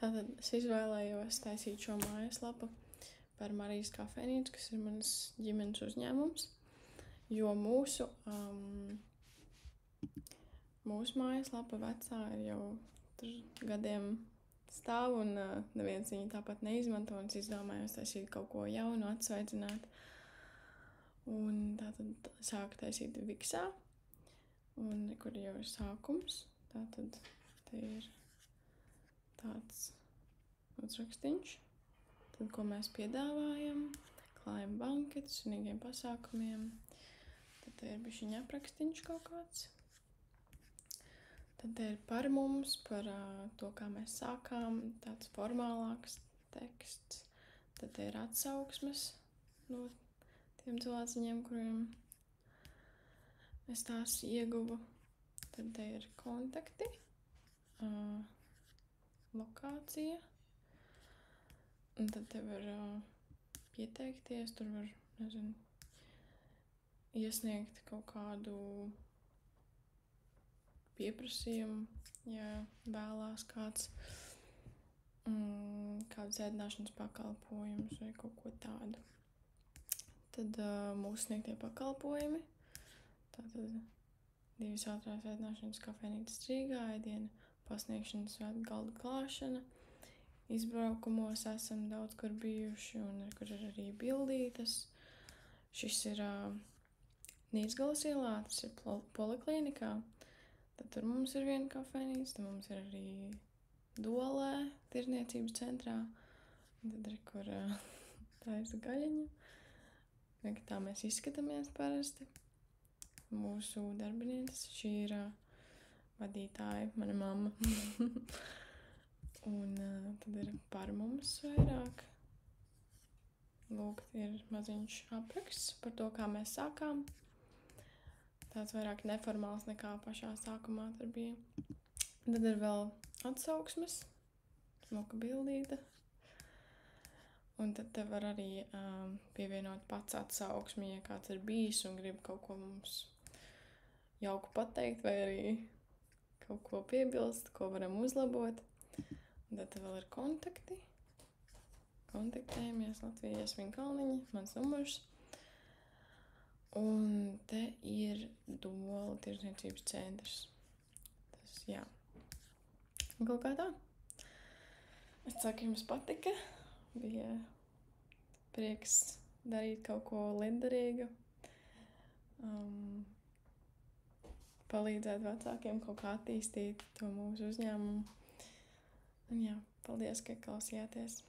Tātad es izvēlējos taisīt šo mājaslapu par Marijas kafejnīcu, kas ir manas ģimenes uzņēmums, jo mūsu mājaslapa vecā ir jau gadiem stāv un neviens viņu tāpat neizmanto, un es izdomājos taisīt kaut ko jaunu, atsveicināt. Un tātad sāku taisīt Viksā, un kur jau ir sākums, tātad te ir tāds uzrakstīņš, tad, ko mēs piedāvājam, klājam banketus, sunīgiem pasākumiem, tad te ir bišķiņa aprakstīņš kaut kāds. Tad te ir par mums, par to, kā mēs sākām, tāds formālāks teksts. Tad te ir atsauksmes no tiem cilvēciņiem, kuriem es tās ieguvu. Tad te ir kontakti, lokācija. Un tad te var pieteikties, tur var, iesniegt kaut kādu pieprasījumu, ja vēlās kāds kāds ēdināšanas pakalpojumus vai kaut ko tādu. Tad mūsu sniegtie pakalpojumi, tātad 2 ātrās ēdināšanas kafejnīcas Rīgā, ēdienu pasniegšana, svētku galda klāšana. Izbraukumos esam daudz kur bijuši un kur ir arī bildītas. Šis ir Nīcgalas ielā, tas ir poliklinikā. Tad tur mums ir viena kafejnīca, tad mums ir arī Dolē, tirniecības centrā. Tad ir, kur taisa gaļiņu. Tā mēs izskatāmies parasti. Mūsu darbinieces, šī ir vadītāja, mana mamma. Un tad ir par mums vairāk. Lūk, ir maziņš apraksts par to, kā mēs sākām. Tāds vairāk neformāls nekā pašā sākumā tur bija. Tad ir vēl atsauksmes, smuka bildīta. Un tad te var arī pievienot pats atsauksmi, ja kāds ir bijis un grib kaut ko mums jauku pateikt, vai arī kaut ko piebilst, ko varam uzlabot. Un tad vēl ir kontakti. Kontaktējamies Latvijas Jasmīna Kalniņa, mans numurs. Un te ir Dola tirdzniecības centrs. Tas, jā. Un kaut kā tā. Es ceru, ka jums patika. Bija prieks darīt kaut ko lietderīgu. Palīdzēt vecākiem kaut kā attīstīt to mūsu uzņēmumu. Un jā, paldies, ka klausījāties.